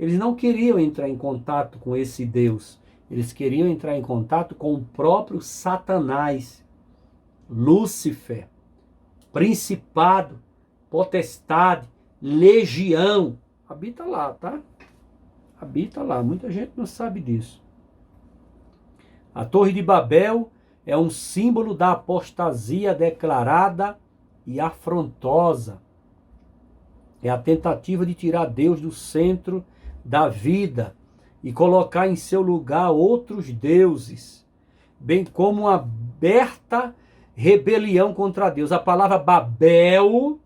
Eles não queriam entrar em contato com esse Deus. Eles queriam entrar em contato com o próprio Satanás, Lúcifer, principado, potestade, legião. Habita lá, tá? Habita lá. Muita gente não sabe disso. A Torre de Babel é um símbolo da apostasia declarada e afrontosa. É a tentativa de tirar Deus do centro da vida e colocar em seu lugar outros deuses, bem como uma aberta rebelião contra Deus. A palavra Babel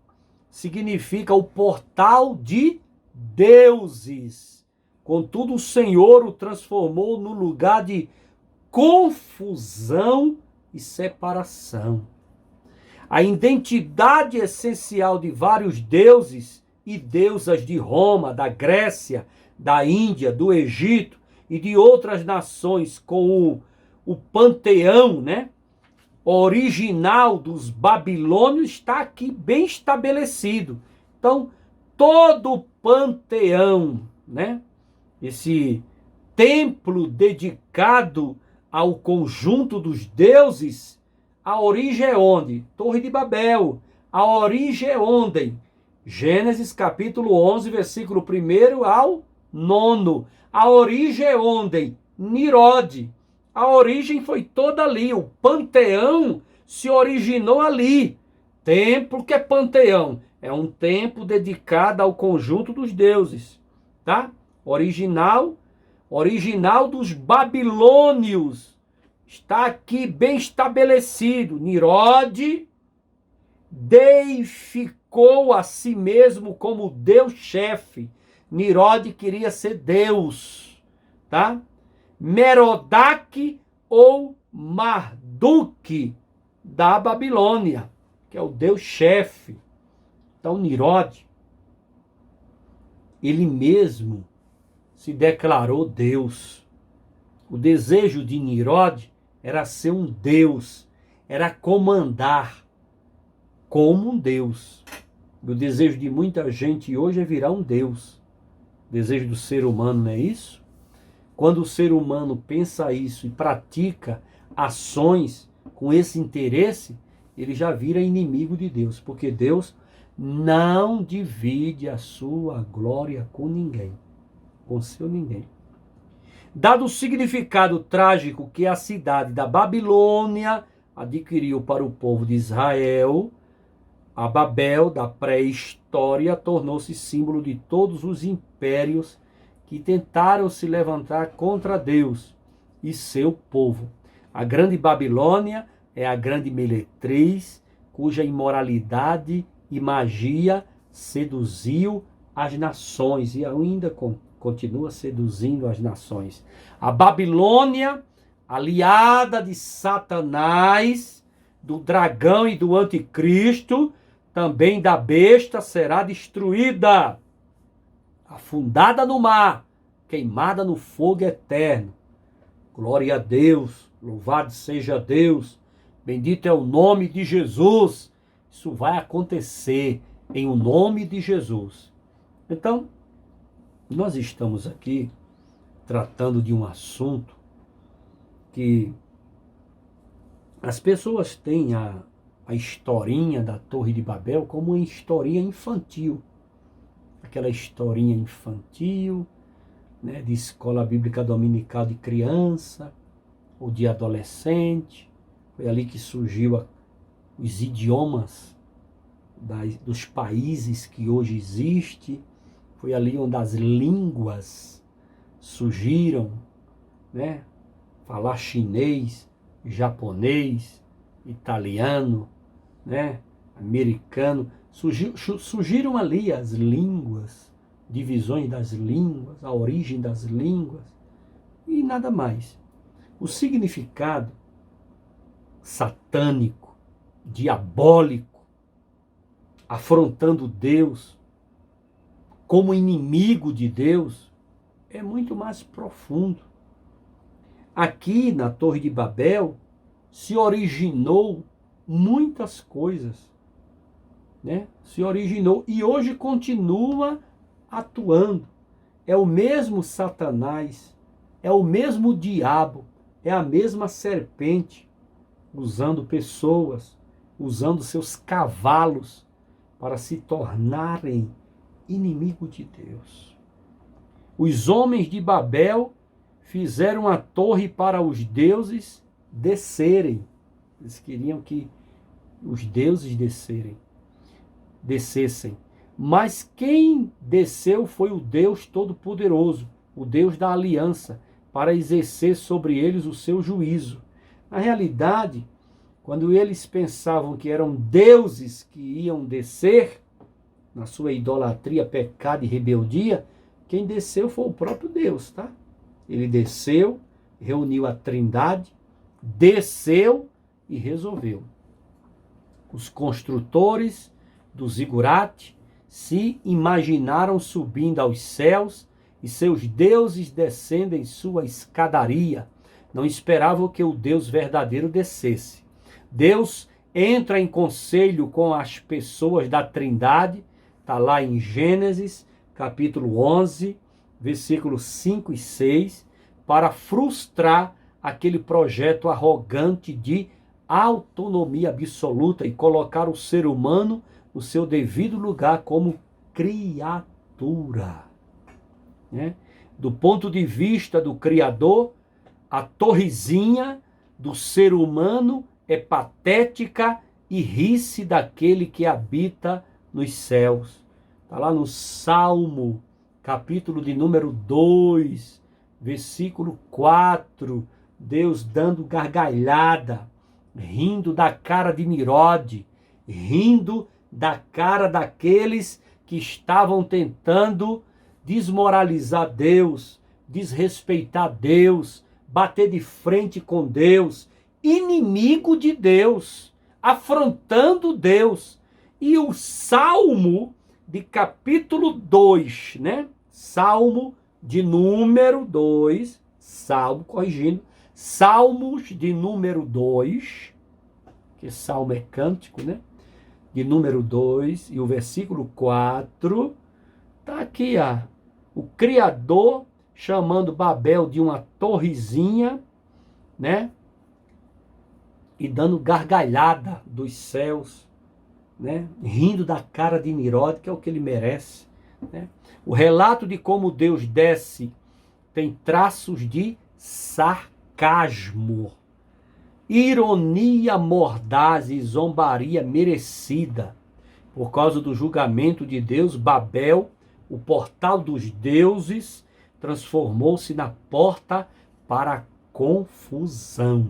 significa o portal de deuses. Contudo, o Senhor o transformou no lugar de confusão e separação. A identidade essencial de vários deuses e deusas de Roma, da Grécia, da Índia, do Egito e de outras nações com o panteão, né, original dos babilônios está aqui bem estabelecido. Então, todo o panteão, né, esse templo dedicado ao conjunto dos deuses, a origem é onde? Torre de Babel. A origem é onde? Gênesis capítulo 11, versículo 1 ao 9. A origem é onde? Nirode. A origem foi toda ali. O panteão se originou ali. Templo que é panteão? É um templo dedicado ao conjunto dos deuses. Tá? Original dos babilônios. Está aqui bem estabelecido. Nirode deificou a si mesmo como Deus-chefe. Nirode queria ser Deus, tá? Merodach ou Marduk da Babilônia, que é o Deus-chefe. Então Nirode, ele mesmo se declarou Deus. O desejo de Nirode era ser um Deus, era comandar como um Deus. O desejo de muita gente hoje é virar um Deus. O desejo do ser humano não é isso? Quando o ser humano pensa isso e pratica ações com esse interesse, ele já vira inimigo de Deus, porque Deus não divide a sua glória com ninguém, com seu ninguém. Dado o significado trágico que a cidade da Babilônia adquiriu para o povo de Israel, a Babel da pré-história tornou-se símbolo de todos os impérios que tentaram se levantar contra Deus e seu povo. A grande Babilônia é a grande meretriz, cuja imoralidade e magia seduziu as nações e ainda continua seduzindo as nações. A Babilônia, aliada de Satanás, do dragão e do anticristo, também da besta, será destruída, afundada no mar, queimada no fogo eterno. Glória a Deus, louvado seja Deus, bendito é o nome de Jesus. Isso vai acontecer em o nome de Jesus. Então, nós estamos aqui tratando de um assunto que as pessoas têm a historinha da Torre de Babel como uma historinha infantil. Aquela historinha infantil, né, de escola bíblica dominical de criança ou de adolescente. Foi ali que surgiu os idiomas dos países que hoje existem. Foi ali onde as línguas surgiram, né? Falar chinês, japonês, italiano, né? Americano. Surgiram ali as línguas, divisões das línguas, a origem das línguas e nada mais. O significado satânico, diabólico, afrontando Deus, como inimigo de Deus, é muito mais profundo. Aqui na Torre de Babel se originou muitas coisas, né? Se originou e hoje continua atuando. é o mesmo Satanás, é o mesmo diabo, é a mesma serpente, usando pessoas, usando seus cavalos para se tornarem inimigo de Deus. Os homens de Babel fizeram a torre para os deuses descerem. Eles queriam que os deuses descessem. Mas quem desceu foi o Deus Todo-Poderoso, o Deus da aliança, para exercer sobre eles o seu juízo. Na realidade, quando eles pensavam que eram deuses que iam descer, na sua idolatria, pecado e rebeldia, quem desceu foi o próprio Deus, tá? Ele desceu, reuniu a Trindade, desceu e resolveu. Os construtores do zigurate se imaginaram subindo aos céus e seus deuses descendo em sua escadaria. Não esperavam que o Deus verdadeiro descesse. Deus entra em conselho com as pessoas da Trindade, está lá em Gênesis, capítulo 11, versículos 5 e 6, para frustrar aquele projeto arrogante de autonomia absoluta e colocar o ser humano no seu devido lugar como criatura. Né? Do ponto de vista do Criador, a torrezinha do ser humano é patética e ri-se daquele que habita nos céus. Está lá no Salmo, capítulo de número 2, versículo 4, Deus dando gargalhada, rindo da cara de Nirode, rindo da cara daqueles que estavam tentando desmoralizar Deus, desrespeitar Deus, bater de frente com Deus, inimigo de Deus, afrontando Deus. E o Salmo de capítulo 2, né? Salmo de número 2, Salmo, corrigindo, Salmos de número 2, que Salmo é cântico, né? De número 2, e o versículo 4, tá aqui, o Criador chamando Babel de uma torrezinha, né? E dando gargalhada dos céus, né? Rindo da cara de Nirode, que é o que ele merece, né? O relato de como Deus desce tem traços de sarcasmo, ironia mordaz e zombaria merecida. Por causa do julgamento de Deus, Babel, o portal dos deuses, transformou-se na porta para a confusão.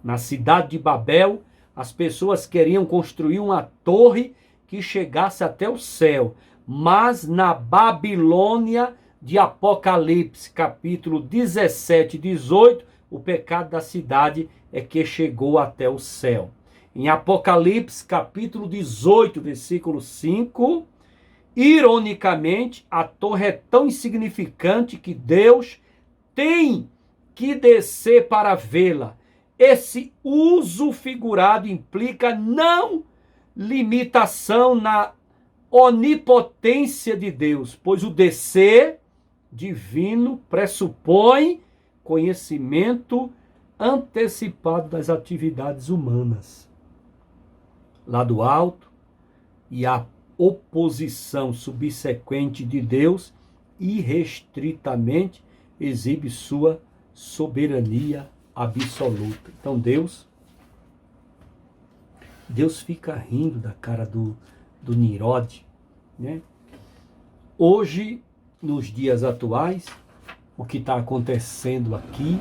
Na cidade de Babel, as pessoas queriam construir uma torre que chegasse até o céu. Mas na Babilônia de Apocalipse, capítulo 17 e 18, o pecado da cidade é que chegou até o céu. Em Apocalipse, capítulo 18, versículo 5, ironicamente, a torre é tão insignificante que Deus tem que descer para vê-la. Esse uso figurado implica não limitação na onipotência de Deus, pois o descer divino pressupõe conhecimento antecipado das atividades humanas. Lá do alto, e a oposição subsequente de Deus irrestritamente exibe sua soberania absoluta. Então Deus fica rindo da cara do Nirode, né? Hoje, nos dias atuais, o que está acontecendo aqui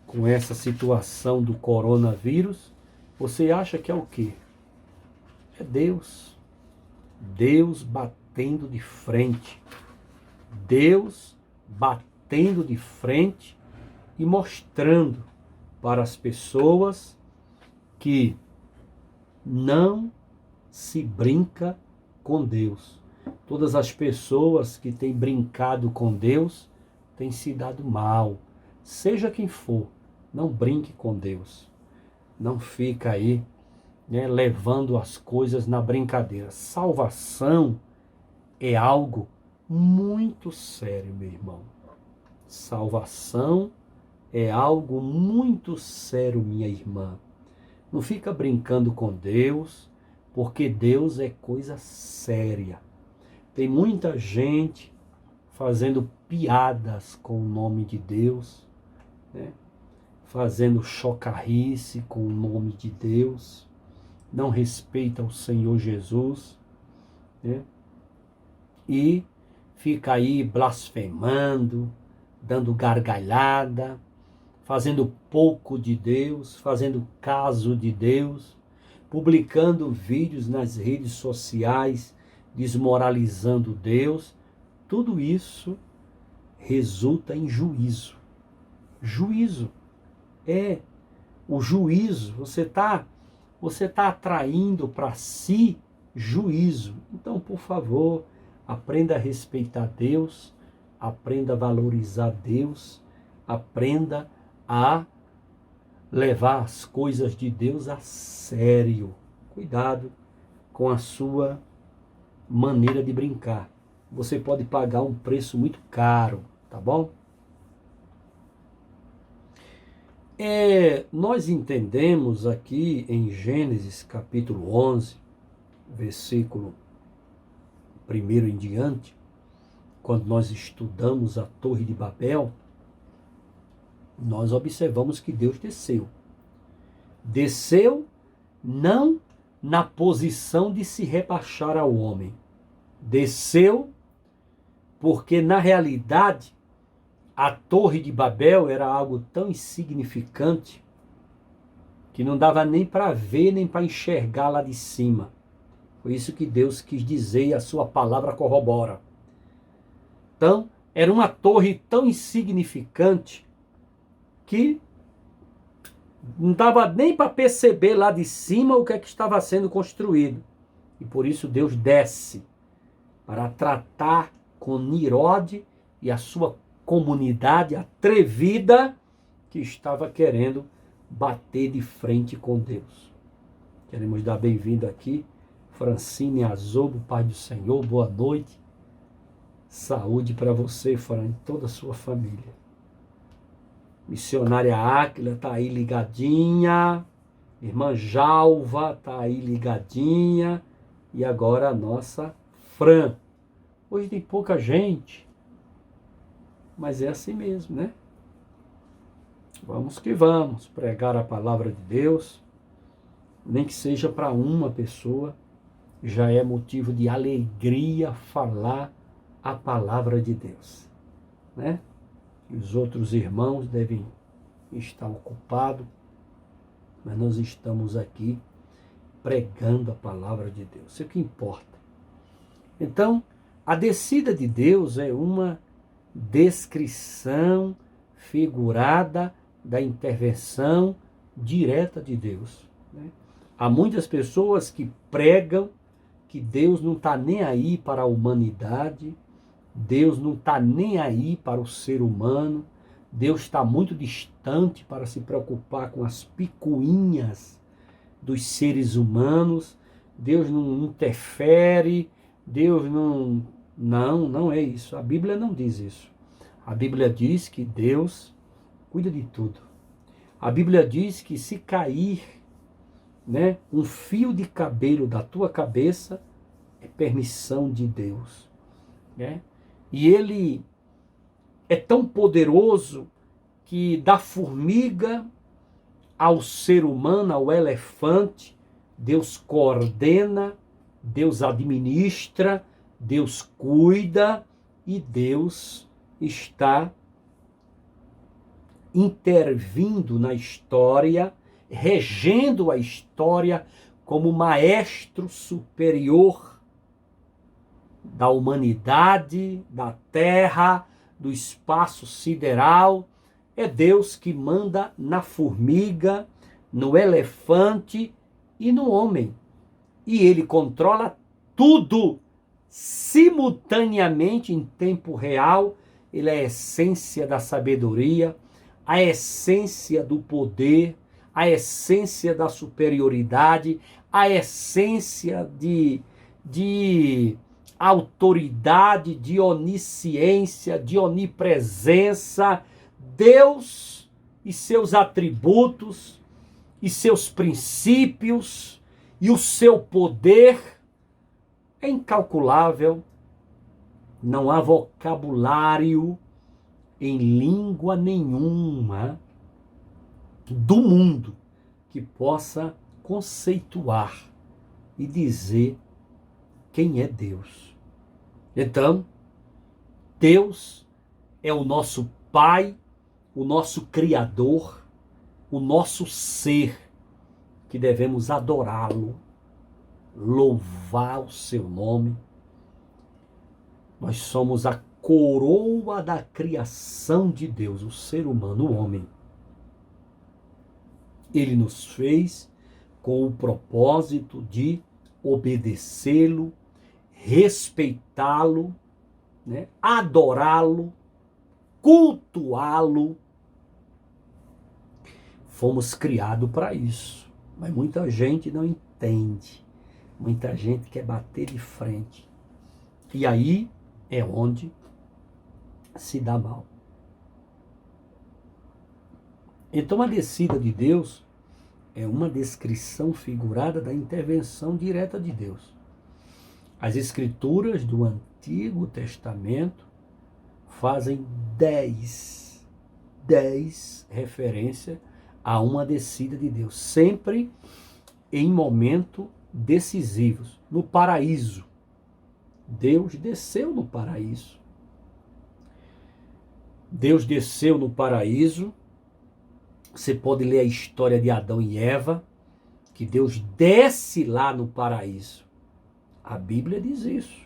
com essa situação do coronavírus, você acha que é o quê? É Deus. Deus batendo de frente. Deus batendo de frente e mostrando para as pessoas que não se brinca com Deus. Todas as pessoas que têm brincado com Deus têm se dado mal. Seja quem for, não brinque com Deus. Não fica aí, né, levando as coisas na brincadeira. Salvação é algo muito sério, meu irmão. Salvação é algo muito sério, minha irmã. Não fica brincando com Deus, porque Deus é coisa séria. Tem muita gente fazendo piadas com o nome de Deus, né? Fazendo chocarrice com o nome de Deus, não respeita o Senhor Jesus, né? E fica aí blasfemando, dando gargalhada, fazendo pouco de Deus, fazendo caso de Deus, publicando vídeos nas redes sociais, desmoralizando Deus. Tudo isso resulta em juízo. Juízo. É o juízo. Você tá atraindo para si juízo. Então, por favor, aprenda a respeitar Deus, aprenda a valorizar Deus, aprenda a levar as coisas de Deus a sério. Cuidado com a sua maneira de brincar. Você pode pagar um preço muito caro, tá bom? Nós entendemos aqui em Gênesis capítulo 11, versículo 1 em diante, quando nós estudamos a Torre de Babel, nós observamos que Deus desceu. Desceu não na posição de se rebaixar ao homem. Desceu porque, na realidade, a Torre de Babel era algo tão insignificante que não dava nem para ver, nem para enxergar lá de cima. Foi isso que Deus quis dizer e a sua palavra corrobora. Então, era uma torre tão insignificante que não dava nem para perceber lá de cima o que é que estava sendo construído. E por isso Deus desce para tratar com Nimrod e a sua comunidade atrevida que estava querendo bater de frente com Deus. Queremos dar bem-vindo aqui, Francine Azobo, Pai do Senhor, boa noite. Saúde para você, Fran, e toda a sua família. Missionária Áquila está aí ligadinha. Irmã Jalva está aí ligadinha. E agora a nossa Fran. Hoje tem pouca gente, mas é assim mesmo, né? Vamos que vamos pregar a palavra de Deus, nem que seja para uma pessoa, já é motivo de alegria falar a palavra de Deus, né? E os outros irmãos devem estar ocupados, mas nós estamos aqui pregando a palavra de Deus, isso é o que importa. Então, a descida de Deus é uma descrição figurada da intervenção direta de Deus, né? Há muitas pessoas que pregam que Deus não está nem aí para a humanidade, Deus não está nem aí para o ser humano, Deus está muito distante para se preocupar com as picuinhas dos seres humanos, Deus não interfere, Deus não... Não é isso. A Bíblia não diz isso. A Bíblia diz que Deus cuida de tudo. A Bíblia diz que se cair, né, um fio de cabelo da tua cabeça, é permissão de Deus, né? E Ele é tão poderoso que da formiga ao ser humano, ao elefante, Deus coordena, Deus administra, Deus cuida e Deus está intervindo na história, regendo a história como maestro superior da humanidade, da terra, do espaço sideral. É Deus que manda na formiga, no elefante e no homem. E Ele controla tudo simultaneamente em tempo real. Ele é a essência da sabedoria, a essência do poder, a essência da superioridade, a essência de autoridade, de onisciência, de onipresença. Deus e seus atributos, e seus princípios, e o seu poder é incalculável. Não há vocabulário em língua nenhuma do mundo que possa conceituar e dizer quem é Deus. Então, Deus é o nosso Pai, o nosso Criador, o nosso ser, que devemos adorá-lo, louvar o seu nome. Nós somos a coroa da criação de Deus, o ser humano, o homem. Ele nos fez com o propósito de obedecê-lo, respeitá-lo, né? Adorá-lo, cultuá-lo. Fomos criados para isso, mas muita gente não entende. Muita gente quer bater de frente. E aí é onde se dá mal. Então a descida de Deus é uma descrição figurada da intervenção direta de Deus. As escrituras do Antigo Testamento fazem 10 referências a uma descida de Deus, sempre em momentos decisivos. No paraíso, Deus desceu no paraíso. Deus desceu no paraíso. Você pode ler a história de Adão e Eva, que Deus desce lá no paraíso. A Bíblia diz isso.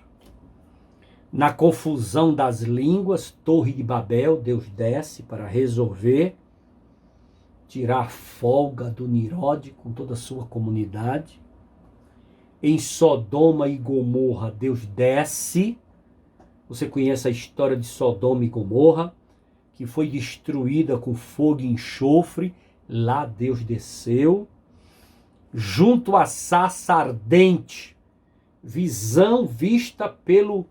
Na confusão das línguas, Torre de Babel, Deus desce para resolver, tirar folga do Nirode com toda a sua comunidade. Em Sodoma e Gomorra, Deus desce. Você conhece a história de Sodoma e Gomorra, que foi destruída com fogo e enxofre. Lá Deus desceu. Junto à sarça ardente, visão vista pelo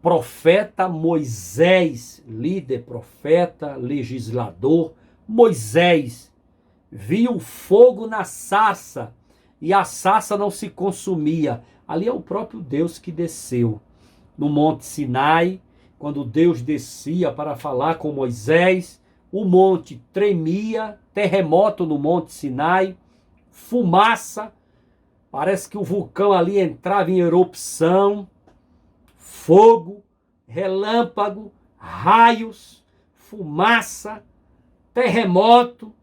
profeta Moisés, líder, profeta, legislador. Moisés viu fogo na sarça e a sarça não se consumia. Ali é o próprio Deus que desceu. No Monte Sinai, quando Deus descia para falar com Moisés, o monte tremia, terremoto no Monte Sinai, fumaça, parece que o vulcão ali entrava em erupção, fogo, relâmpago, raios, fumaça, terremoto.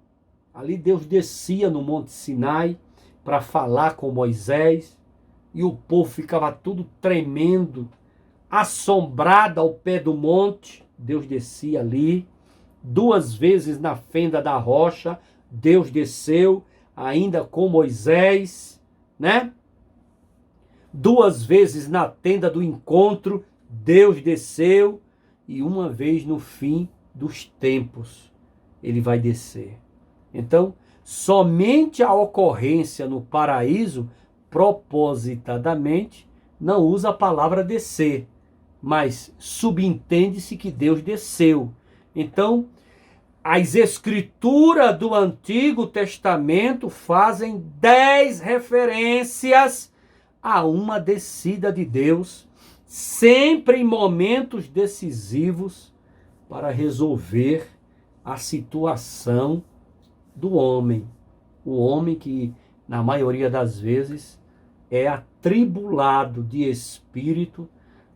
Ali Deus descia no Monte Sinai para falar com Moisés e o povo ficava tudo tremendo, assombrado ao pé do monte. Deus descia ali. 2 vezes na fenda da rocha, Deus desceu, ainda com Moisés, né? 2 vezes na tenda do encontro, Deus desceu, e uma vez no fim dos tempos, ele vai descer. Então, somente a ocorrência no paraíso, propositadamente, não usa a palavra descer, mas subentende-se que Deus desceu. Então, as escrituras do Antigo Testamento fazem 10 referências a uma descida de Deus, sempre em momentos decisivos, para resolver a situação do homem. O homem que, na maioria das vezes, é atribulado de espírito,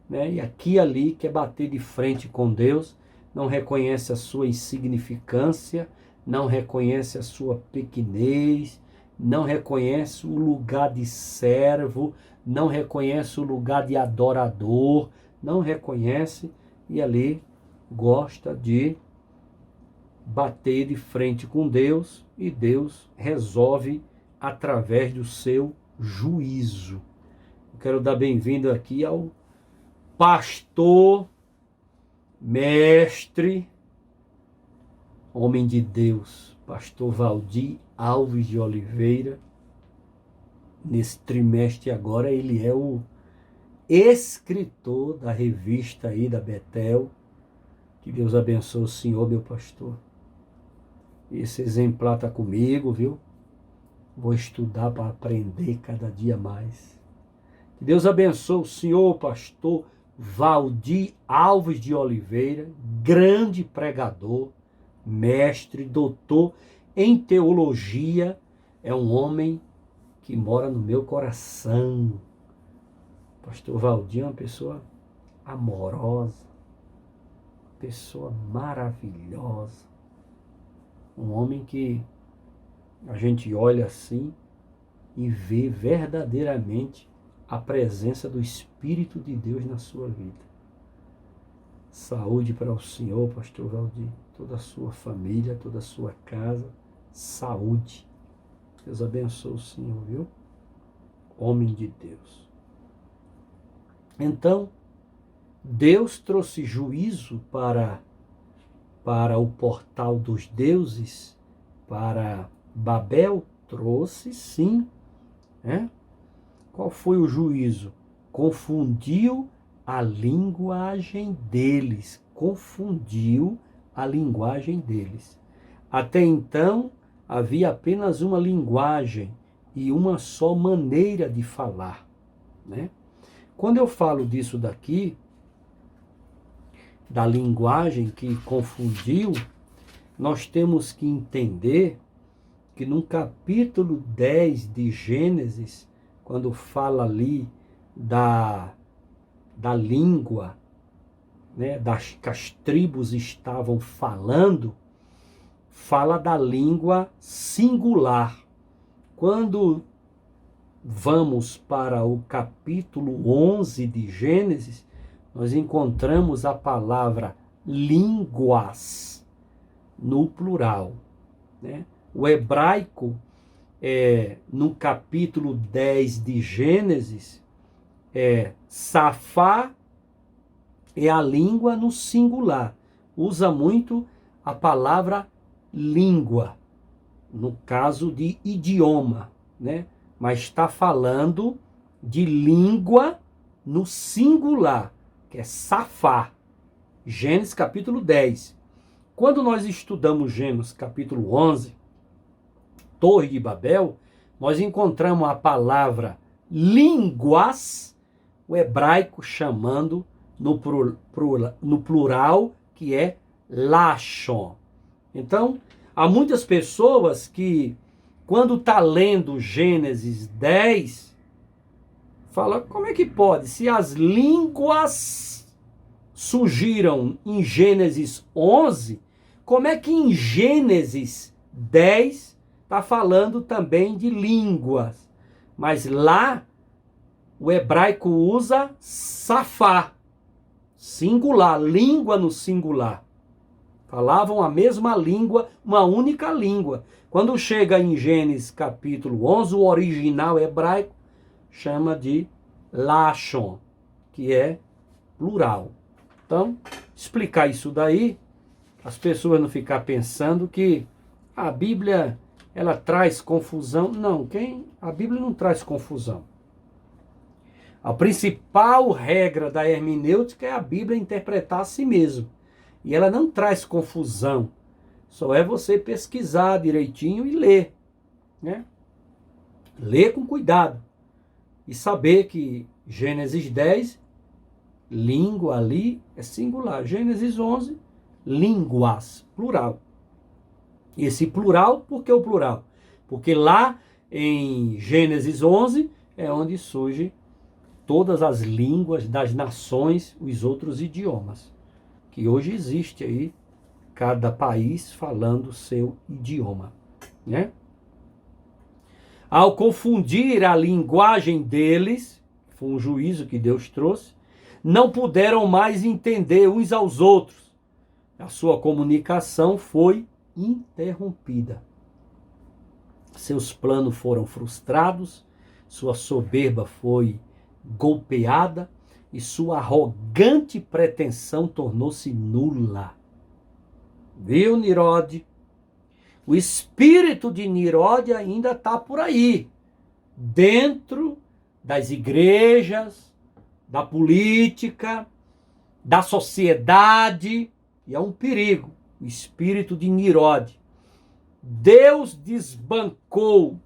né? E aqui e ali quer bater de frente com Deus, não reconhece a sua insignificância, não reconhece a sua pequenez, não reconhece o lugar de servo, não reconhece o lugar de adorador, não reconhece, e ali gosta de bater de frente com Deus, e Deus resolve através do seu juízo. Eu quero dar bem-vindo aqui ao pastor, mestre, homem de Deus, pastor Valdir Alves de Oliveira. Nesse trimestre agora ele é o escritor da revista aí da Betel. Que Deus abençoe o senhor, meu pastor. Esse exemplar está comigo, viu? Vou estudar para aprender cada dia mais. Que Deus abençoe o senhor, pastor Valdir Alves de Oliveira, grande pregador, mestre, doutor em teologia. É um homem que mora no meu coração. Pastor Valdir é uma pessoa amorosa, pessoa maravilhosa. Um homem que a gente olha assim e vê verdadeiramente a presença do Espírito de Deus na sua vida. Saúde para o senhor, pastor Valdir, toda a sua família, toda a sua casa. Saúde. Deus abençoe o senhor, viu? Homem de Deus. Então, Deus trouxe juízo para o portal dos deuses, para Babel? Trouxe, sim. Né? Qual foi o juízo? Confundiu a linguagem deles. Confundiu a linguagem deles. Até então, havia apenas uma linguagem e uma só maneira de falar. Né? Quando eu falo disso daqui, da linguagem que confundiu, nós temos que entender que no capítulo 10 de Gênesis, quando fala ali da língua, né, que as tribos estavam falando, fala da língua singular. Quando vamos para o capítulo 11 de Gênesis, nós encontramos a palavra línguas no plural. Né? O hebraico, no capítulo 10 de Gênesis, safá é a língua no singular. Usa muito a palavra língua, no caso de idioma, né? Mas está falando de língua no singular, que é safá. Gênesis capítulo 10. Quando nós estudamos Gênesis capítulo 11, Torre de Babel, nós encontramos a palavra línguas, o hebraico chamando no plural, que é lashon. Então, há muitas pessoas que, quando está lendo Gênesis 10, fala, como é que pode? Se as línguas surgiram em Gênesis 11, como é que em Gênesis 10 está falando também de línguas? Mas lá o hebraico usa safá, singular, língua no singular. Falavam a mesma língua, uma única língua. Quando chega em Gênesis capítulo 11, o original hebraico chama de lashon, que é plural. Então, explicar isso daí, as pessoas não ficar pensando que a Bíblia ela traz confusão. Não, a Bíblia não traz confusão. A principal regra da hermenêutica é a Bíblia interpretar a si mesma. E ela não traz confusão. Só é você pesquisar direitinho e ler. Né? Ler com cuidado. E saber que Gênesis 10, língua ali é singular. Gênesis 11, línguas, plural. Esse plural, por que o plural? Porque lá em Gênesis 11 é onde surge todas as línguas das nações, os outros idiomas. Que hoje existe aí, cada país falando o seu idioma. Né? Ao confundir a linguagem deles, foi um juízo que Deus trouxe, não puderam mais entender uns aos outros. A sua comunicação foi interrompida. Seus planos foram frustrados, sua soberba foi golpeada e sua arrogante pretensão tornou-se nula. Viu, Nirode? O espírito de Nirode ainda está por aí, dentro das igrejas, da política, da sociedade, e é um perigo, o espírito de Nirode. Deus desbancou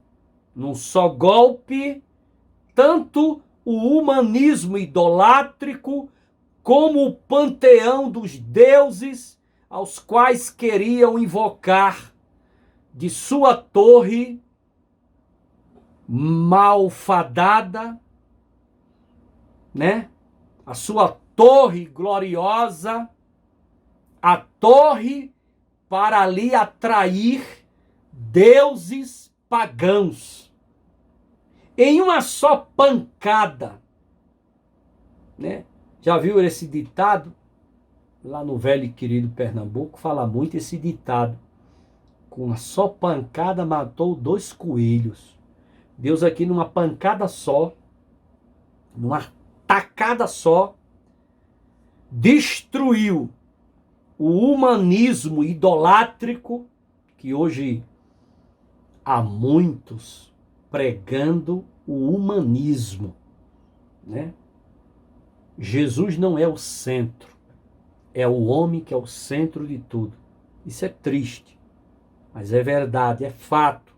num só golpe tanto o humanismo idolátrico como o panteão dos deuses aos quais queriam invocar de sua torre malfadada, né? A sua torre gloriosa, a torre para ali atrair deuses pagãos. Em uma só pancada, né? Já viu esse ditado? Lá no velho e querido Pernambuco fala muito esse ditado. Com uma só pancada matou 2 coelhos. Deus aqui numa pancada só, numa tacada só, destruiu o humanismo idolátrico, que hoje há muitos pregando o humanismo, né? Jesus não é o centro, é o homem que é o centro de tudo. Isso é triste, mas é verdade, é fato.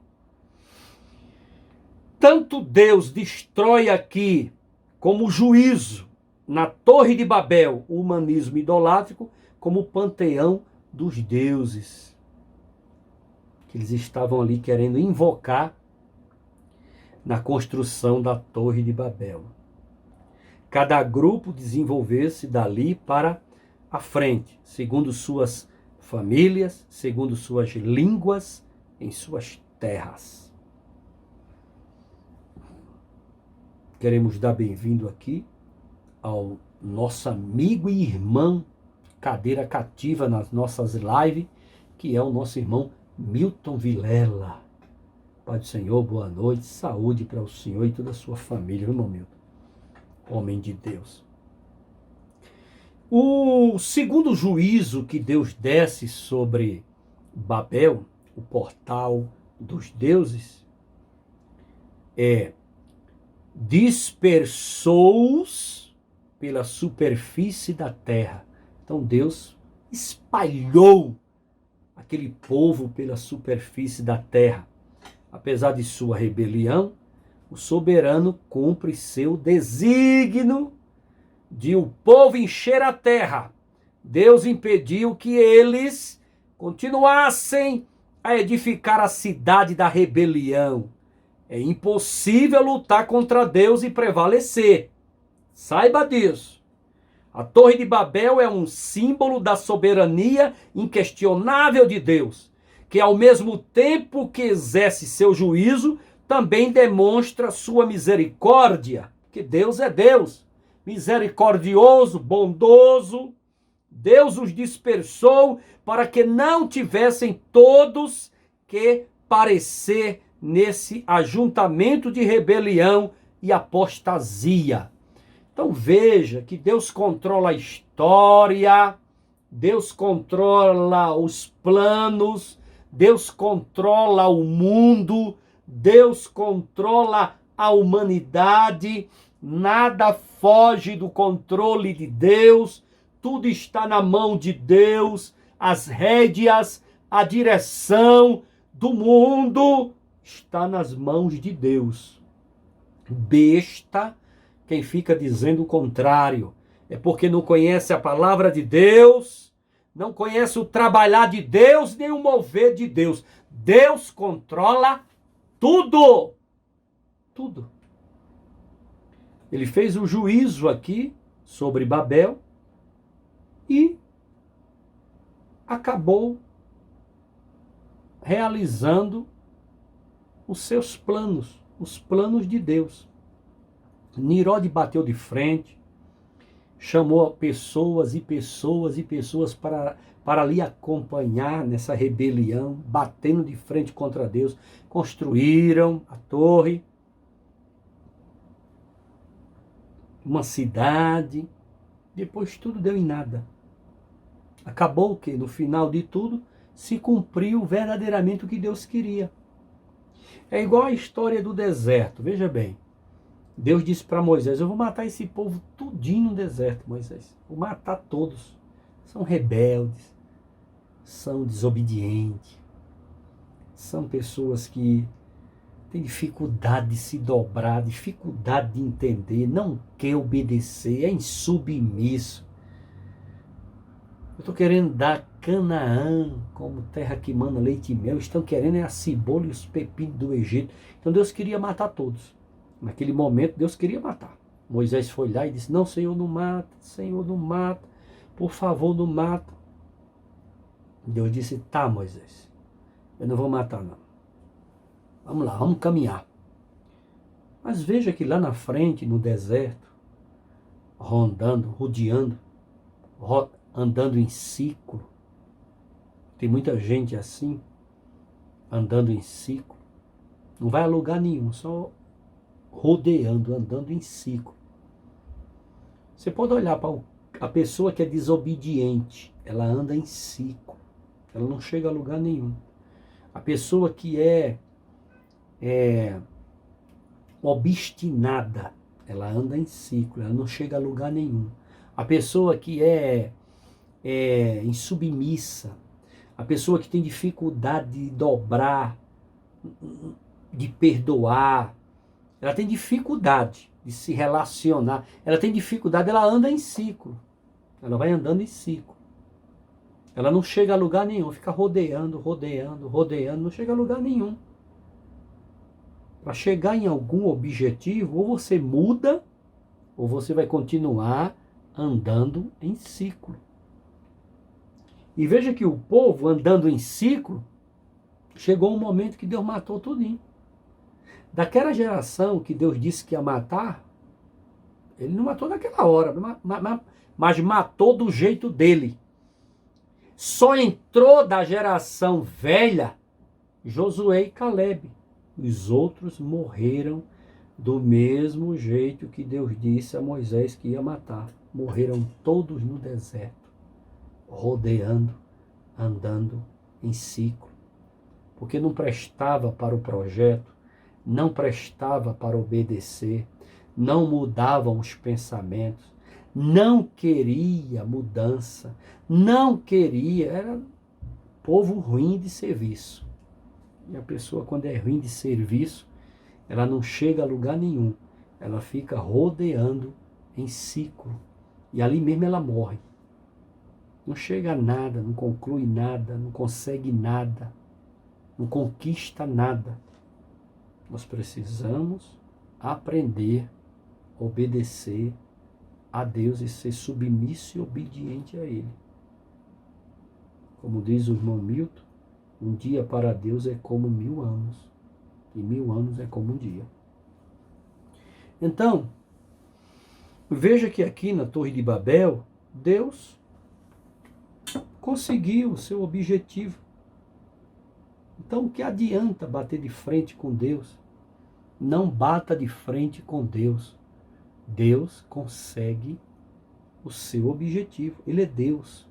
Tanto Deus destrói aqui, como juízo, na Torre de Babel, o humanismo idolátrico, como o panteão dos deuses, que eles estavam ali querendo invocar na construção da Torre de Babel. Cada grupo desenvolver-se dali para a frente, segundo suas famílias, segundo suas línguas, em suas terras. Queremos dar bem-vindo aqui ao nosso amigo e irmão cadeira cativa nas nossas lives, que é o nosso irmão Milton Vilela. Pai do Senhor, boa noite, saúde para o Senhor e toda a sua família, irmão Milton, homem de Deus. O segundo juízo que Deus desce sobre Babel, o portal dos deuses, é: dispersou-os pela superfície da terra. Então Deus espalhou aquele povo pela superfície da terra. Apesar de sua rebelião, o soberano cumpre seu desígnio de o povo encher a terra. Deus impediu que eles continuassem a edificar a cidade da rebelião. É impossível lutar contra Deus e prevalecer. Saiba disso. A Torre de Babel é um símbolo da soberania inquestionável de Deus, que ao mesmo tempo que exerce seu juízo, também demonstra sua misericórdia, que Deus é Deus, misericordioso, bondoso. Deus os dispersou para que não tivessem todos que parecer nesse ajuntamento de rebelião e apostasia. Então veja que Deus controla a história, Deus controla os planos, Deus controla o mundo, Deus controla a humanidade, nada foge do controle de Deus, tudo está na mão de Deus, as rédeas, a direção do mundo está nas mãos de Deus. Besta quem fica dizendo o contrário. É porque não conhece a palavra de Deus, não conhece o trabalhar de Deus, nem o mover de Deus. Deus controla tudo. Tudo. Ele fez o juízo aqui sobre Babel e acabou realizando os seus planos, os planos de Deus. Nirode bateu de frente, chamou pessoas e pessoas e pessoas para ali acompanhar nessa rebelião, batendo de frente contra Deus. Construíram a torre, uma cidade, depois tudo deu em nada. Acabou que no final de tudo se cumpriu verdadeiramente o que Deus queria. É igual a história do deserto, veja bem. Deus disse para Moisés: eu vou matar esse povo tudinho no deserto, Moisés. Vou matar todos. São rebeldes, são desobedientes, são pessoas que têm dificuldade de se dobrar, dificuldade de entender, não quer obedecer, é insubmisso. Eu estou querendo dar Canaã como terra que mana leite e mel. Estão querendo é a cebola e os pepinos do Egito. Então Deus queria matar todos. Naquele momento Deus queria matar. Moisés foi lá e disse: não, Senhor, não mata, Senhor, não mata, por favor, não mata. Deus disse: tá, Moisés, eu não vou matar não. Vamos lá, vamos caminhar. Mas veja que lá na frente, no deserto, rondando, rodeando, andando em ciclo, tem muita gente assim, andando em ciclo, não vai a lugar nenhum, só rodeando, andando em ciclo. Você pode olhar para a pessoa que é desobediente, ela anda em ciclo, ela não chega a lugar nenhum. A pessoa que é obstinada, ela anda em ciclo, ela não chega a lugar nenhum. A pessoa que é insubmissa, a pessoa que tem dificuldade de dobrar, de perdoar, ela tem dificuldade de se relacionar, ela tem dificuldade, ela anda em ciclo, ela vai andando em ciclo. Ela não chega a lugar nenhum, fica rodeando, rodeando, rodeando, não chega a lugar nenhum. Para chegar em algum objetivo, ou você muda, ou você vai continuar andando em ciclo. E veja que o povo andando em ciclo, chegou um momento que Deus matou tudinho. Daquela geração que Deus disse que ia matar, ele não matou naquela hora, mas matou do jeito dele. Só entrou da geração velha Josué e Caleb. Os outros morreram do mesmo jeito que Deus disse a Moisés que ia matar. Morreram todos no deserto, rodeando, andando em ciclo. Porque não prestava para o projeto, não prestava para obedecer, não mudavam os pensamentos, não queria mudança, não queria, era povo ruim de serviço. E a pessoa, quando é ruim de serviço, ela não chega a lugar nenhum, ela fica rodeando em ciclo, e ali mesmo ela morre. Não chega a nada, não conclui nada, não consegue nada, não conquista nada. Nós precisamos aprender a obedecer a Deus e ser submisso e obediente a Ele. Como diz o irmão Milton, um dia para Deus é como 1000 anos, e 1000 anos é como um dia. Então, veja que aqui na Torre de Babel, Deus conseguiu o seu objetivo. Então, o que adianta bater de frente com Deus? Não bata de frente com Deus. Deus consegue o seu objetivo. Ele é Deus.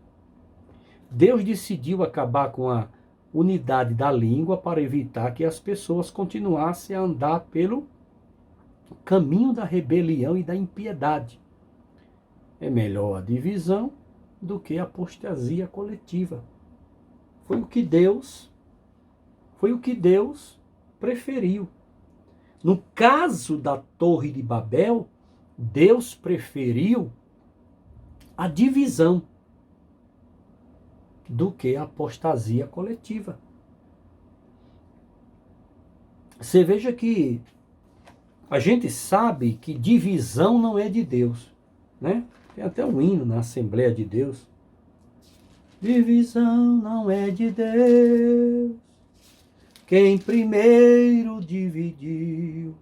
Deus decidiu acabar com a unidade da língua para evitar que as pessoas continuassem a andar pelo caminho da rebelião e da impiedade. É melhor a divisão do que a apostasia coletiva. Foi o que Deus preferiu. No caso da Torre de Babel, Deus preferiu a divisão do que a apostasia coletiva. Você veja que a gente sabe que divisão não é de Deus, né? Tem até um hino na Assembleia de Deus. Divisão não é de Deus, quem primeiro dividiu,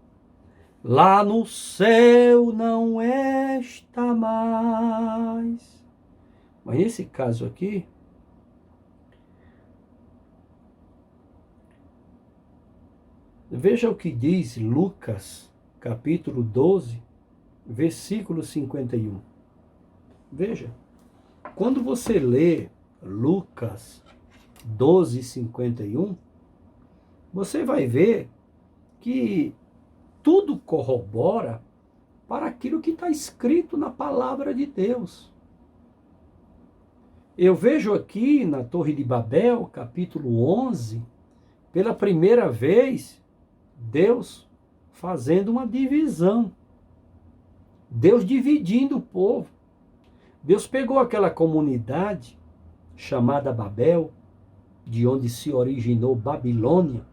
lá no céu não está mais. Mas nesse caso aqui, veja o que diz Lucas, capítulo 12, versículo 51. Veja, quando você lê Lucas 12, 51, você vai ver que tudo corrobora para aquilo que está escrito na palavra de Deus. Eu vejo aqui na Torre de Babel, capítulo 11, pela primeira vez, Deus fazendo uma divisão. Deus dividindo o povo. Deus pegou aquela comunidade chamada Babel, de onde se originou Babilônia,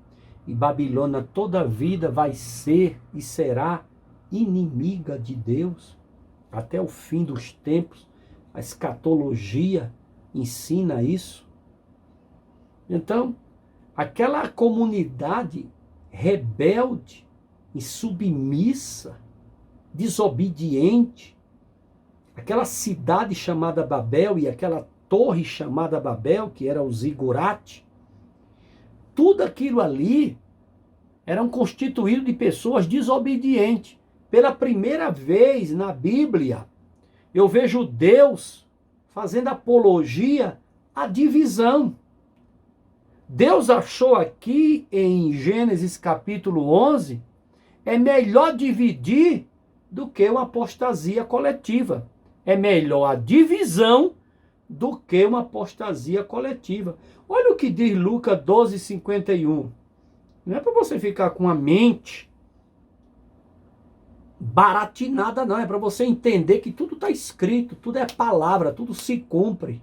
e Babilônia toda a vida vai ser e será inimiga de Deus, até o fim dos tempos. A escatologia ensina isso. Então, aquela comunidade rebelde, insubmissa, desobediente, aquela cidade chamada Babel e aquela torre chamada Babel, que era o zigurate, tudo aquilo ali eram constituído de pessoas desobedientes. Pela primeira vez na Bíblia, eu vejo Deus fazendo apologia à divisão. Deus achou aqui em Gênesis capítulo 11, é melhor dividir do que uma apostasia coletiva. É melhor a divisão do que uma apostasia coletiva. Olha o que diz Lucas 12:51. Não é para você ficar com a mente baratinada, não. É para você entender que tudo está escrito, tudo é palavra, tudo se cumpre.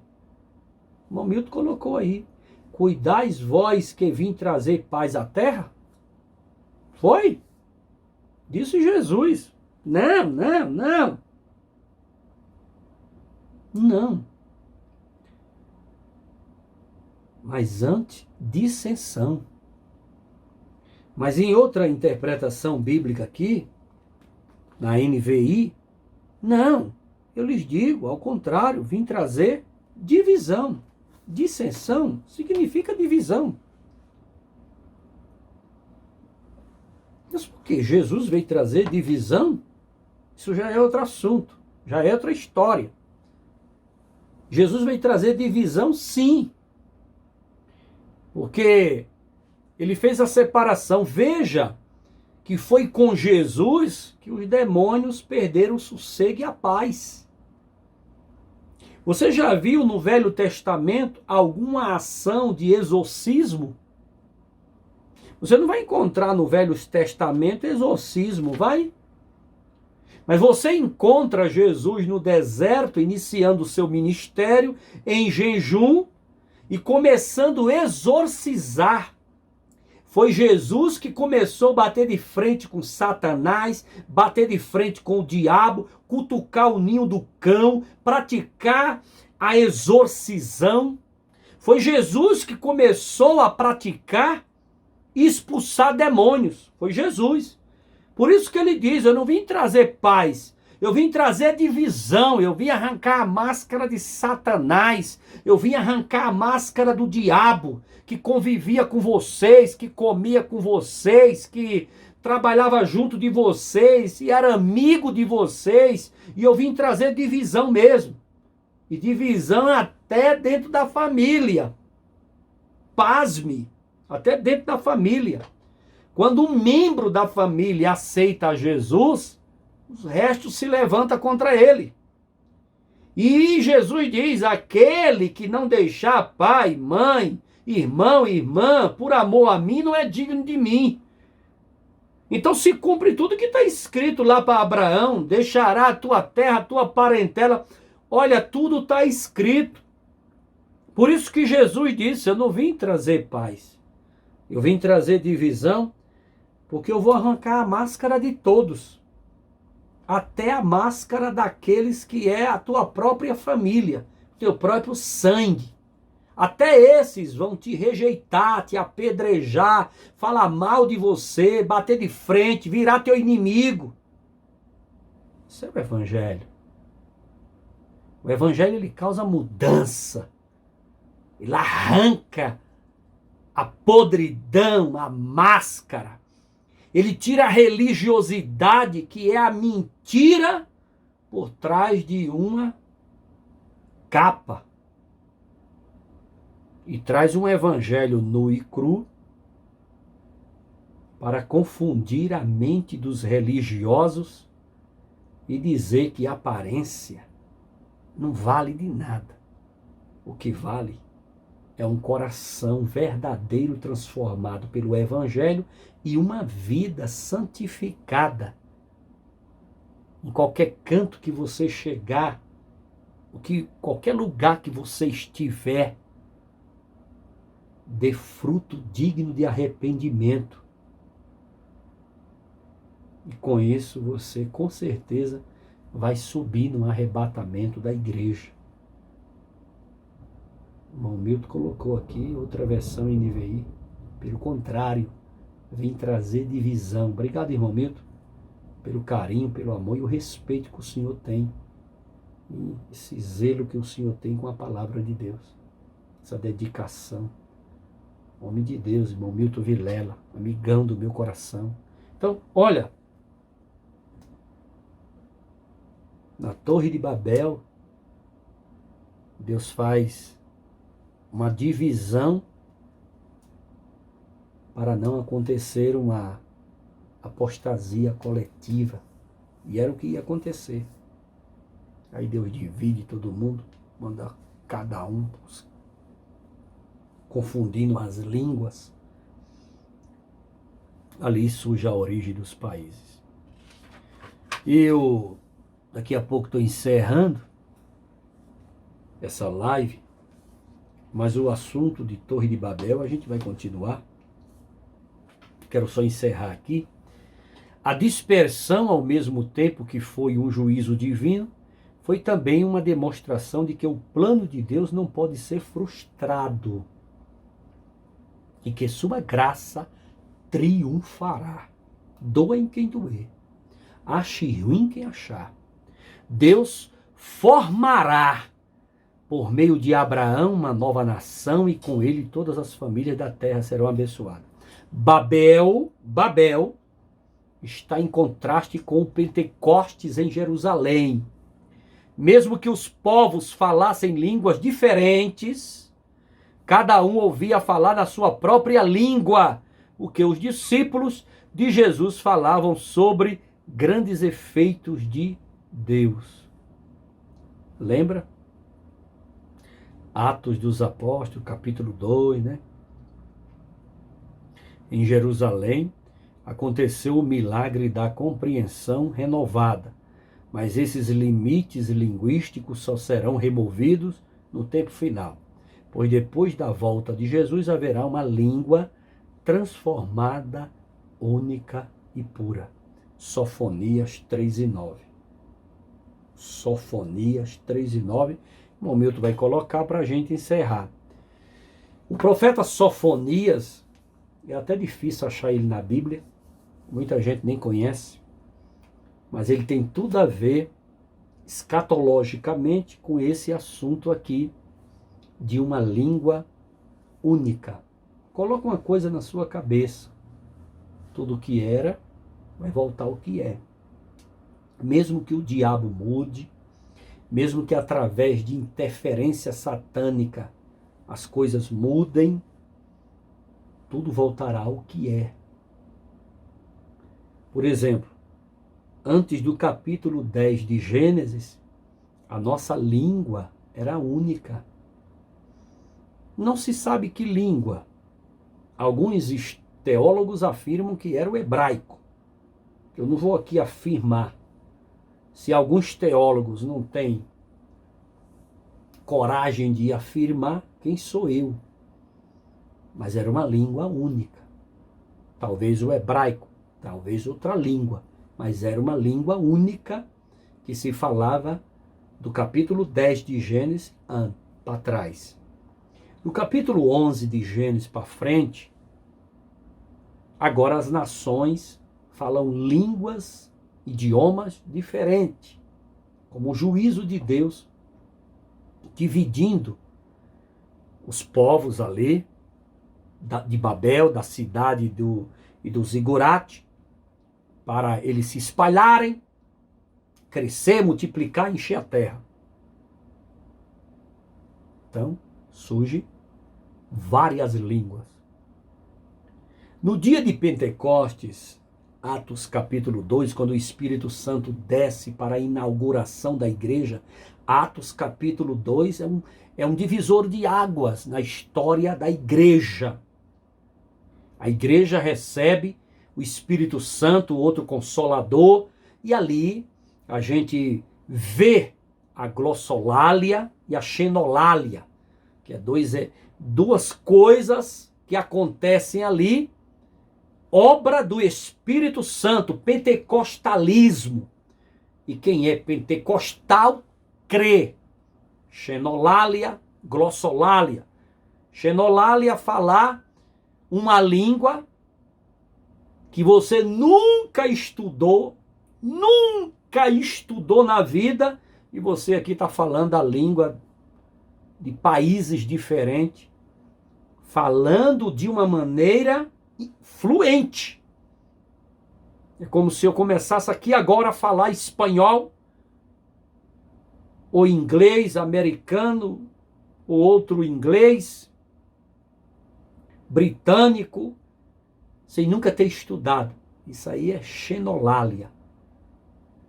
O Milton colocou aí. Cuidais vós que vim trazer paz à terra? Foi? Disse Jesus. Não, não, não. Não. Mas antes, dissensão. Mas em outra interpretação bíblica aqui, na NVI, não. Eu lhes digo, ao contrário, vim trazer divisão. Dissensão significa divisão. Mas por que Jesus veio trazer divisão? Isso já é outro assunto, já é outra história. Jesus veio trazer divisão, sim. Porque ele fez a separação. Veja que foi com Jesus que os demônios perderam o sossego e a paz. Você já viu no Velho Testamento alguma ação de exorcismo? Você não vai encontrar no Velho Testamento exorcismo, vai? Mas você encontra Jesus no deserto, iniciando o seu ministério em jejum e começando a exorcizar. Foi Jesus que começou a bater de frente com Satanás, bater de frente com o diabo, cutucar o ninho do cão, praticar a exorcisão. Foi Jesus que começou a praticar e expulsar demônios. Foi Jesus. Por isso que ele diz, eu não vim trazer paz, eu vim trazer divisão, eu vim arrancar a máscara de Satanás, eu vim arrancar a máscara do diabo, que convivia com vocês, que comia com vocês, que trabalhava junto de vocês, e era amigo de vocês, e eu vim trazer divisão mesmo. E divisão até dentro da família. Pasme, até dentro da família. Quando um membro da família aceita Jesus, os restos se levantam contra ele. E Jesus diz, aquele que não deixar pai, mãe, irmão e irmã, por amor a mim, não é digno de mim. Então se cumpre tudo que está escrito lá para Abraão, deixará a tua terra, a tua parentela. Olha, tudo está escrito. Por isso que Jesus disse, eu não vim trazer paz, eu vim trazer divisão, porque eu vou arrancar a máscara de todos, até a máscara daqueles que é a tua própria família, teu próprio sangue. Até esses vão te rejeitar, te apedrejar, falar mal de você, bater de frente, virar teu inimigo. Isso é o Evangelho. O Evangelho, ele causa mudança. Ele arranca a podridão, a máscara. Ele tira a religiosidade, que é a mentira, por trás de uma capa. E traz um evangelho nu e cru para confundir a mente dos religiosos, e dizer que a aparência não vale de nada. O que vale é um coração verdadeiro transformado pelo Evangelho e uma vida santificada. Em qualquer canto que você chegar, qualquer lugar que você estiver, dê fruto digno de arrependimento. E com isso você, com certeza, vai subir no arrebatamento da igreja. O irmão Milton colocou aqui outra versão em NVI. Pelo contrário, vem trazer divisão. Obrigado, irmão Milton, pelo carinho, pelo amor e o respeito que o Senhor tem. E esse zelo que o Senhor tem com a palavra de Deus. Essa dedicação. Homem de Deus, irmão Milton Vilela, amigão do meu coração. Então, olha, na Torre de Babel, Deus faz uma divisão para não acontecer uma apostasia coletiva. E era o que ia acontecer. Aí Deus divide todo mundo, manda cada um, confundindo as línguas. Ali surge a origem dos países. E eu, daqui a pouco, estou encerrando essa live, mas o assunto de Torre de Babel a gente vai continuar. Quero só encerrar aqui. A dispersão, ao mesmo tempo que foi um juízo divino, foi também uma demonstração de que o plano de Deus não pode ser frustrado e que sua graça triunfará. Doa em quem doer, ache ruim quem achar. Deus formará por meio de Abraão uma nova nação e com ele todas as famílias da terra serão abençoadas. Babel está em contraste com o Pentecostes em Jerusalém. Mesmo que os povos falassem línguas diferentes, cada um ouvia falar na sua própria língua, o que os discípulos de Jesus falavam sobre grandes efeitos de Deus. Lembra? Atos dos Apóstolos, capítulo 2, né? Em Jerusalém, aconteceu o milagre da compreensão renovada, mas esses limites linguísticos só serão removidos no tempo final, pois depois da volta de Jesus haverá uma língua transformada, única e pura. Sofonias 3:9. Sofonias 3:9. O Milton vai colocar para a gente encerrar. O profeta Sofonias, é até difícil achar ele na Bíblia, muita gente nem conhece, mas ele tem tudo a ver escatologicamente com esse assunto aqui de uma língua única. Coloca uma coisa na sua cabeça: tudo o que era vai voltar ao que é. Mesmo que o diabo mude, mesmo que através de interferência satânica as coisas mudem, tudo voltará ao que é. Por exemplo, antes do capítulo 10 de Gênesis, a nossa língua era única. Não se sabe que língua. Alguns teólogos afirmam que era o hebraico. Eu não vou aqui afirmar. Se alguns teólogos não têm coragem de afirmar, quem sou eu? Mas era uma língua única. Talvez o hebraico, talvez outra língua, mas era uma língua única que se falava do capítulo 10 de Gênesis para trás. No capítulo 11 de Gênesis para frente, agora as nações falam línguas, idiomas diferentes, como o juízo de Deus, dividindo os povos ali, de Babel, da cidade e do Zigurate, para eles se espalharem, crescer, multiplicar, encher a terra. Então, surgem várias línguas. No dia de Pentecostes, Atos capítulo 2, quando o Espírito Santo desce para a inauguração da igreja, Atos capítulo 2 é um divisor de águas na história da igreja. A igreja recebe o Espírito Santo, outro Consolador, e ali a gente vê a glossolalia e a xenolalia, que é duas coisas que acontecem ali, obra do Espírito Santo, pentecostalismo. E quem é pentecostal crê. Xenolalia, glossolalia. Xenolalia, falar uma língua que você nunca estudou na vida, e você aqui está falando a língua de países diferentes, falando de uma maneira fluente. É como se eu começasse aqui agora a falar espanhol, ou inglês, americano, ou outro inglês, britânico, sem nunca ter estudado. Isso aí é xenolalia.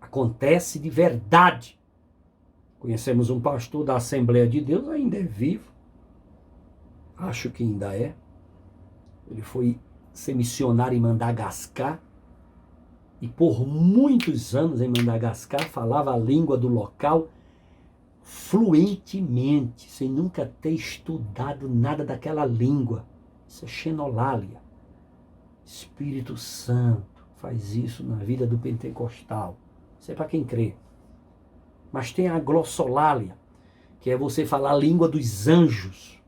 Acontece de verdade. Conhecemos um pastor da Assembleia de Deus, ainda é vivo. Acho que ainda é. Ele foi ser missionário em Madagascar. E por muitos anos em Madagascar falava a língua do local fluentemente, sem nunca ter estudado nada daquela língua. Isso é xenolalia. Espírito Santo faz isso na vida do pentecostal. Isso é para quem crê. Mas tem a glossolalia, que é você falar a língua dos anjos.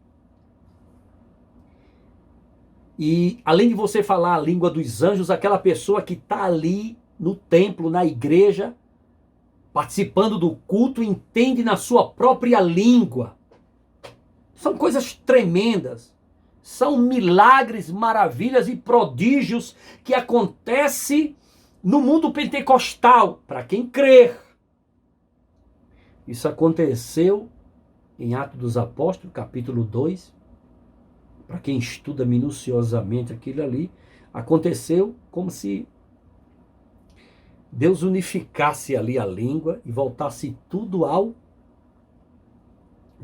E além de você falar a língua dos anjos, aquela pessoa que está ali no templo, na igreja, participando do culto, entende na sua própria língua. São coisas tremendas. São milagres, maravilhas e prodígios que acontecem no mundo pentecostal, para quem crer. Isso aconteceu em Atos dos Apóstolos, capítulo 2. Para quem estuda minuciosamente aquilo ali, aconteceu como se Deus unificasse ali a língua e voltasse tudo ao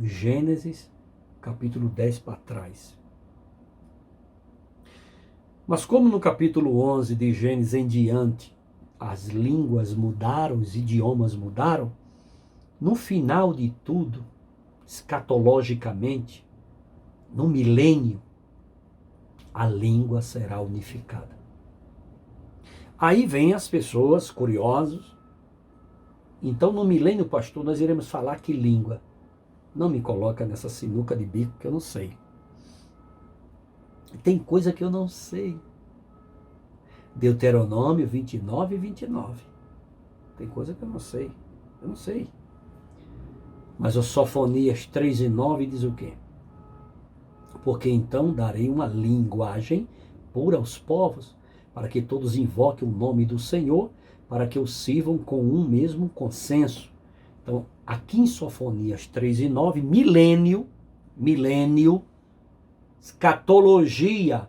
Gênesis, capítulo 10 para trás. Mas como no capítulo 11 de Gênesis em diante, as línguas mudaram, os idiomas mudaram, no final de tudo, escatologicamente, no milênio, a língua será unificada. Aí vem as pessoas curiosas. Então, no milênio, pastor, nós iremos falar que língua? Não me coloca nessa sinuca de bico que eu não sei. Tem coisa que eu não sei. Deuteronômio 29 e 29. Tem coisa que eu não sei. Eu não sei. Mas o Sofonias 3 e 9 diz o quê? Porque então darei uma linguagem pura aos povos, para que todos invoquem o nome do Senhor, para que o sirvam com um mesmo consenso. Então, aqui em Sofonias 3 e 9, milênio, escatologia,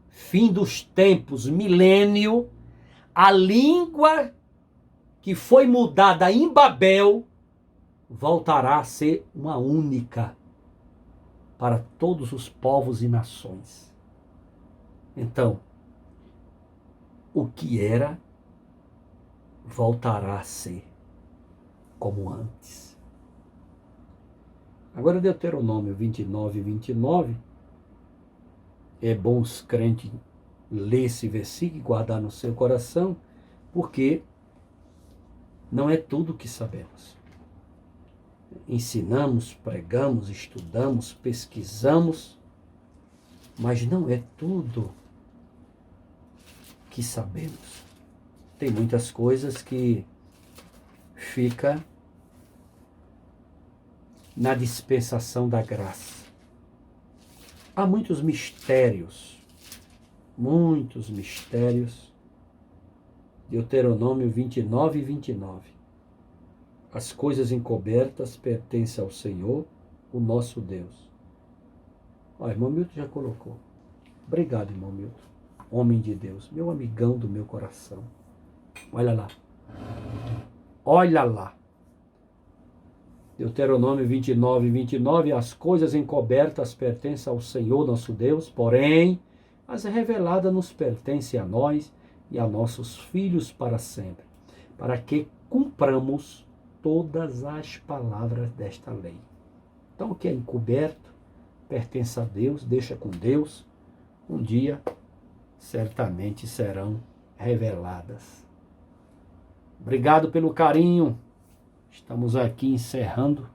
fim dos tempos, milênio, a língua que foi mudada em Babel voltará a ser uma única para todos os povos e nações. Então, o que era voltará a ser como antes. Agora, Deuteronômio 29 e 29, é bom os crentes ler esse versículo e guardar no seu coração, porque não é tudo que sabemos. Ensinamos, pregamos, estudamos, pesquisamos, mas não é tudo que sabemos. Tem muitas coisas que fica na dispensação da graça. Há muitos mistérios. Deuteronômio 29 e 29. As coisas encobertas pertencem ao Senhor, o nosso Deus. Ó, irmão Milton já colocou. Obrigado, irmão Milton. homem de Deus, meu amigão do meu coração. Olha lá. Olha lá. Deuteronômio 29:29, as coisas encobertas pertencem ao Senhor nosso Deus, porém, as reveladas nos pertencem a nós e a nossos filhos para sempre, para que cumpramos todas as palavras desta lei. Então, o que é encoberto pertence a Deus, deixa com Deus, um dia certamente serão reveladas. Obrigado pelo carinho. Estamos aqui encerrando